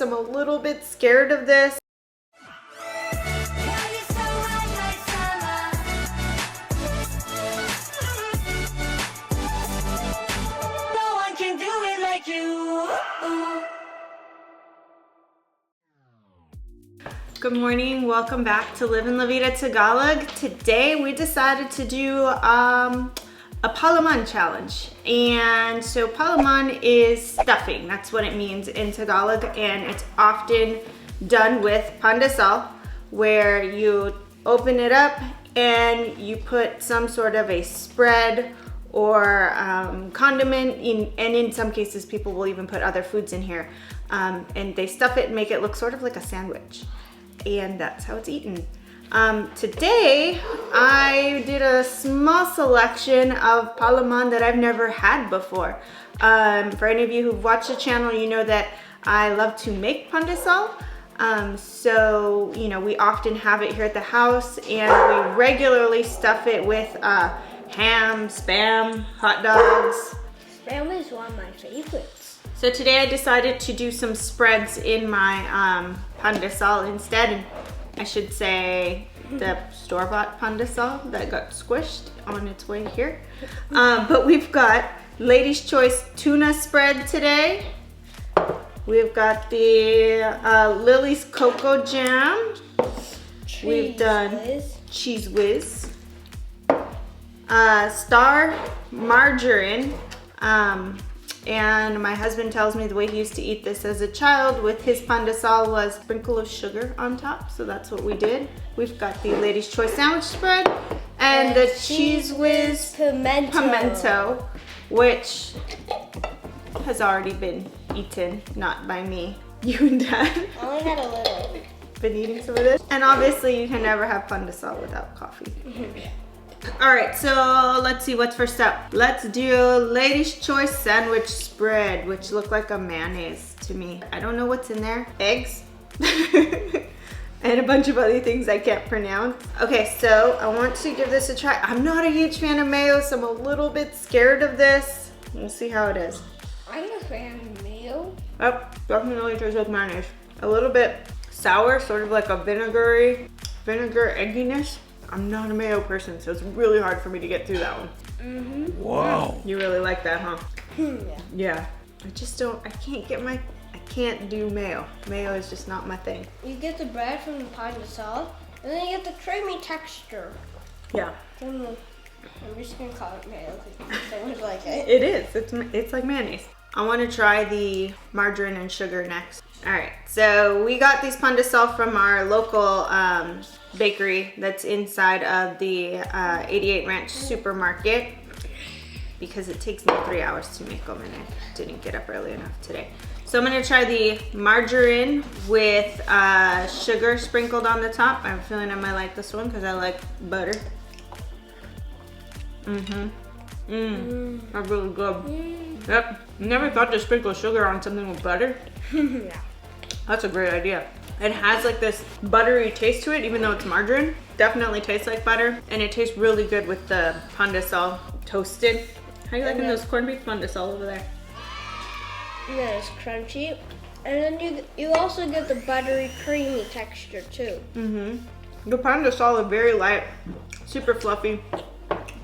I'm a little bit scared of this. Good morning, welcome back to Livin' La Vida Tagalog. Today we decided to do a palaman challenge. And so palaman is stuffing, that's what it means in Tagalog, and it's often done with pandesal, where you open it up and you put some sort of a spread or condiment in, and in some cases people will even put other foods in here, and they stuff it and make it look sort of like a sandwich. And that's how it's eaten. Today, I did a small selection of palaman that I've never had before. For any of you who've watched the channel, you know that I love to make pandesal. So, you know, we often have it here at the house, and we regularly stuff it with ham, spam, hot dogs. Spam is one of my favorites. So today I decided to do some spreads in my pandesal instead, and I should say the store-bought pandesal that got squished on its way here. But we've got Lady's Choice tuna spread today. We've got the Lily's Coco jam. We've done Cheez Whiz. Star Margarine. And my husband tells me the way he used to eat this as a child with his pandesal was a sprinkle of sugar on top, so that's what we did. We've got the Lady's Choice sandwich spread and the Cheez Whiz pimento, which has already been eaten, not by me. You and Dad. I only had a little. Been eating some of this. And obviously you can never have pandesal without coffee. All right, so let's see what's first up. Let's do Lady's Choice sandwich spread, which look like a mayonnaise to me. I don't know what's in there. Eggs and a bunch of other things I can't pronounce. Okay, so I want to give this a try. I'm not a huge fan of mayo, so I'm a little bit scared of this. We'll see how it is. I'm a fan of mayo. Oh, definitely tastes like mayonnaise. A little bit sour, sort of like a vinegar egginess. I'm not a mayo person, so it's really hard for me to get through that one. Mm-hmm. Wow. You really like that, huh? Yeah. Yeah. I can't do mayo. Mayo is just not my thing. You get the bread from the pandesal, and then you get the creamy texture. Yeah. I'm just gonna call it mayo because so much like it. It is. It's like mayonnaise. I want to try the margarine and sugar next. All right, so we got these pandesal from our local bakery that's inside of the 88 Ranch supermarket, because it takes me 3 hours to make them and I didn't get up early enough today. So I'm gonna try the margarine with sugar sprinkled on the top. I have a feeling I might like this one because I like butter. That's really good. Yep, never thought to sprinkle sugar on something with butter. Yeah. That's a great idea. It has like this buttery taste to it, even though it's margarine. Definitely tastes like butter, and it tastes really good with the pandesal toasted. How are you liking those corned beef pandesal over there? Yeah, it's crunchy, and then you also get the buttery, creamy texture too. The pandesal is very light, super fluffy.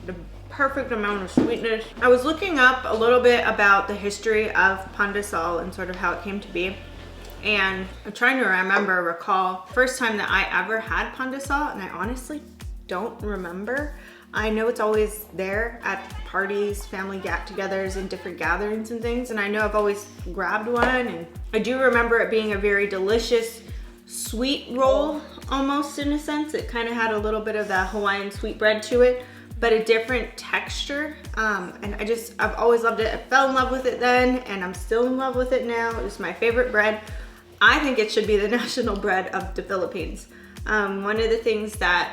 The perfect amount of sweetness. I was looking up a little bit about the history of pandesal and sort of how it came to be. And I'm trying to recall first time that I ever had pandesal, and I honestly don't remember. I know it's always there at parties, family get-togethers, and different gatherings and things, and I know I've always grabbed one, and I do remember it being a very delicious sweet roll, almost in a sense. It kind of had a little bit of that Hawaiian sweetbread to it, but a different texture, and I've always loved it. I fell in love with it then, and I'm still in love with it now. It's my favorite bread. I think it should be the national bread of the Philippines. One of the things that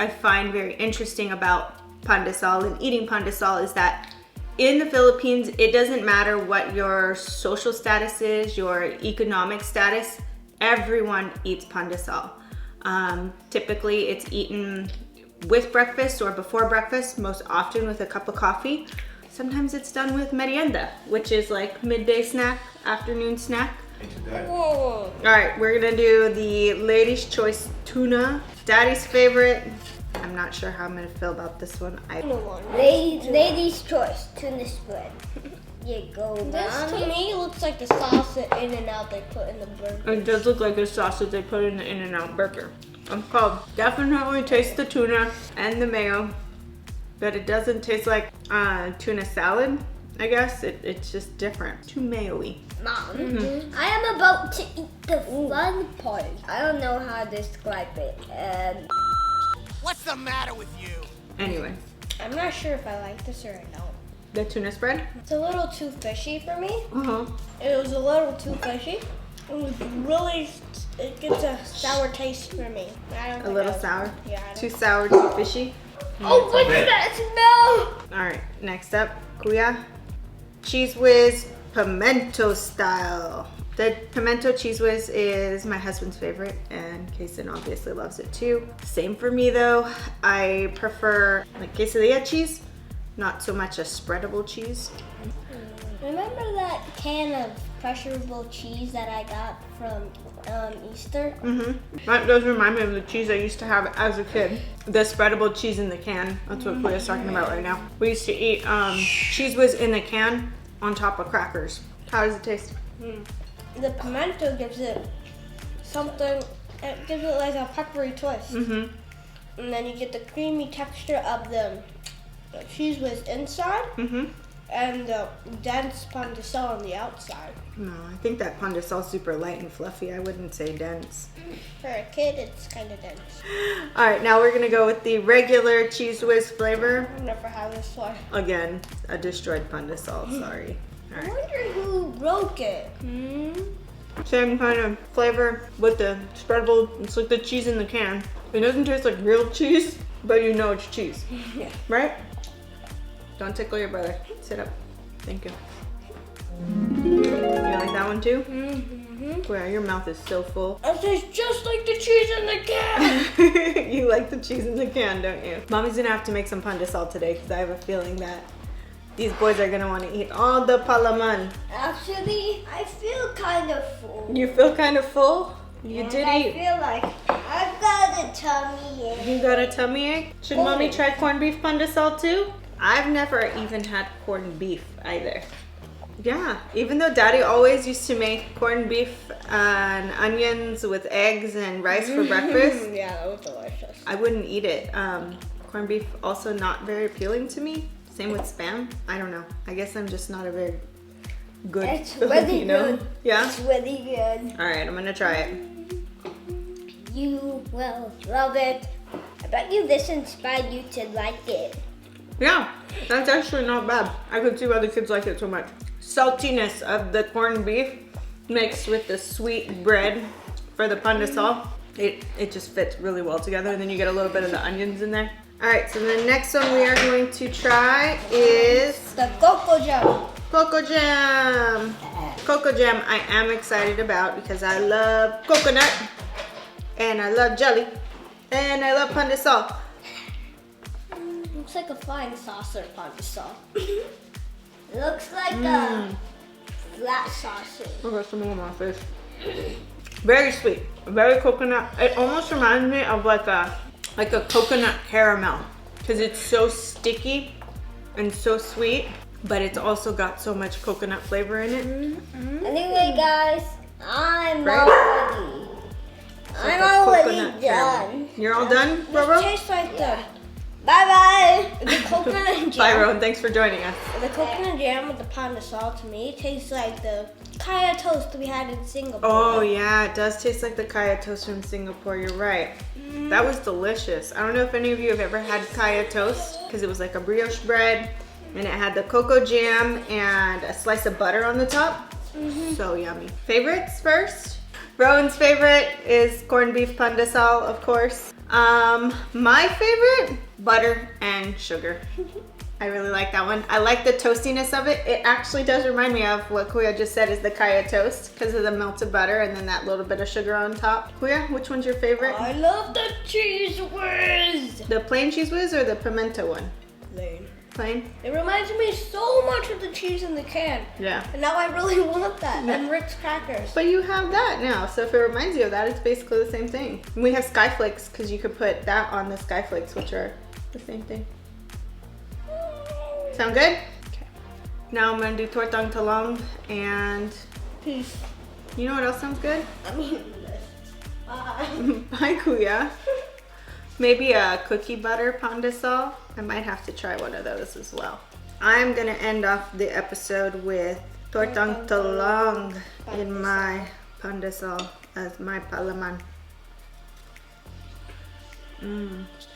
I find very interesting about pandesal and eating pandesal is that in the Philippines, it doesn't matter what your social status is, your economic status, everyone eats pandesal. Typically, it's eaten with breakfast or before breakfast, most often with a cup of coffee. Sometimes it's done with merienda, which is like midday snack, afternoon snack. Into that. Whoa. All right, we're gonna do the Lady's Choice Tuna. Daddy's favorite. I'm not sure how I'm gonna feel about this one. Lady's Choice Tuna Spread. You go down. This to me looks like the sauce at In-N-Out they put in the burger. It does look like the sauce that they put in the In-N-Out burger. I'm called. Definitely taste the tuna and the mayo, but it doesn't taste like tuna salad. I guess it's just different. Too mayo-y. Mom, I am about to eat the fun part. I don't know how to describe it. What's the matter with you? Anyway, I'm not sure if I like this or I don't. the tuna spread. It's a little too fishy for me. Uh-huh. It was a little too fishy. It was really, it gets a sour taste for me. I don't A think little I- sour. Yeah. I don't- Too sour, too fishy. Oh, what's that smell? All right, next up, Kuya. Cheez Whiz Pimento style. The Pimento Cheez Whiz is my husband's favorite, and Kason obviously loves it too. Same for me though. I prefer like quesadilla cheese, not so much a spreadable cheese. Remember that can of crushable cheese that I got from Easter? That does remind me of the cheese I used to have as a kid. The spreadable cheese in the can. That's what Kuya's talking about right now. We used to eat Cheez Whiz in the can on top of crackers. How does it taste? The pimento gives it something, it gives it like a peppery twist. And then you get the creamy texture of the cheese whiz inside and the dense pandesal on the outside. No, I think that Pandesal is super light and fluffy. I wouldn't say dense. For a kid, it's kind of dense. All right, now we're gonna go with the regular Cheez Whiz flavor. I've never had this one. Again, a destroyed Pandesal, sorry. All I right. wonder who broke it. Same kind of flavor with the spreadable. It's like the cheese in the can. It doesn't taste like real cheese, but you know it's cheese, Yeah. right? Don't tickle your brother. Sit up. Thank you. You like that one too? Wow, your mouth is so full. It tastes just like the cheese in the can. You like the cheese in the can, don't you? Mommy's gonna have to make some Pandesal today because I have a feeling that these boys are gonna want to eat all the palaman. Actually, I feel kind of full. You feel kind of full? You did I eat. feel like I've got a tummy ache. You got a tummy ache? Should mommy try corned beef Pandesal too? I've never even had corned beef either. Yeah, even though Daddy always used to make corned beef and onions with eggs and rice for breakfast, Yeah, that was delicious. I wouldn't eat it. Corned beef also not very appealing to me. Same with Spam. I don't know. I guess I'm just not a very good It's really Filipino. good. Yeah? It's really good. All right, I'm gonna try it. You will love it. I bet you this inspired you to like it. Yeah, that's actually not bad. I could see why the kids like it so much. Saltiness of the corned beef mixed with the sweet bread for the Pandesal. It just fits really well together, and then you get a little bit of the onions in there. All right, so the next one we are going to try is The Coco Jam. Coco Jam. Coco Jam I am excited about because I love coconut, and I love jelly, and I love Pandesal. Looks like a flying saucer Pandesal. Looks like a flat sausage. I got some more on my face. Very sweet, very coconut. It almost reminds me of like a coconut caramel because it's so sticky and so sweet, but it's also got so much coconut flavor in it. Anyway, guys, I'm Right? already. It's like I'm a already coconut caramel. done. You're all done, This Robo? tastes like the. Bye bye. The coconut jam. Bye, Rowan. Thanks for joining us. The coconut jam with the Pandesal to me tastes like the kaya toast we had in Singapore. Oh yeah, it does taste like the kaya toast from Singapore. You're right. That was delicious. I don't know if any of you have ever had kaya toast because it was like a brioche bread and it had the cocoa jam and a slice of butter on the top. So yummy. Favorites first? Rowan's favorite is corned beef Pandesal, of course. My favorite, butter and sugar. I really like that one. I like the toastiness of it. It actually does remind me of what Kuya just said is the kaya toast because of the melted butter and then that little bit of sugar on top. Kuya, which one's your favorite? I love the Cheez Whiz. The plain Cheez Whiz or the pimento one? Plain. Plain? It reminds me so much of the cheese in the can. Yeah. And now I really want that. Yeah. And Ritz crackers. But you have that now, so if it reminds you of that, it's basically the same thing. And we have Sky Flakes because you could put that on the Sky Flakes, which are the same thing. Sound good? Okay. Now I'm gonna do tortang talong and Peace. you know what else sounds good? I mean, bye. Bye, Kuya. Maybe a cookie butter pandesal. I might have to try one of those as well. I'm gonna end off the episode with tortang talong in my pandesal as my palaman.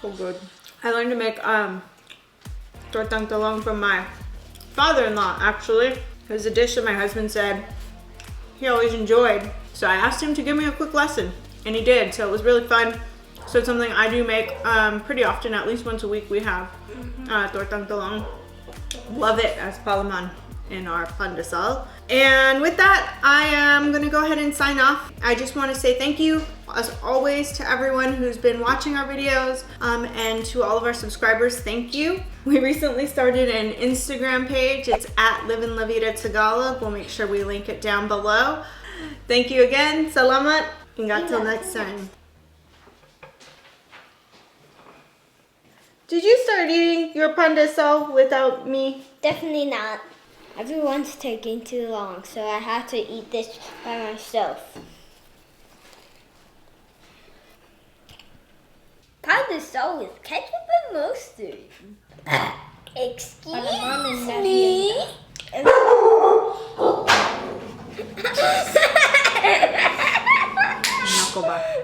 So good. I learned to make tortang talong from my father-in-law, actually. It was a dish that my husband said he always enjoyed. So I asked him to give me a quick lesson, and he did. So it was really fun. So it's something I do make pretty often, at least once a week we have tortang talong. Love it as palaman in our pandesal. And with that, I am gonna go ahead and sign off. I just wanna say thank you, as always, to everyone who's been watching our videos and to all of our subscribers, thank you. We recently started an Instagram page. It's at Livin' La Vida Tagalog. We'll make sure we link it down below. Thank you again. Salamat. Ingat till next time. Did you start eating your pandesal without me? Definitely not. Everyone's taking too long, so I have to eat this by myself. Pandesal with ketchup and mustard. Excuse me? Nako ba?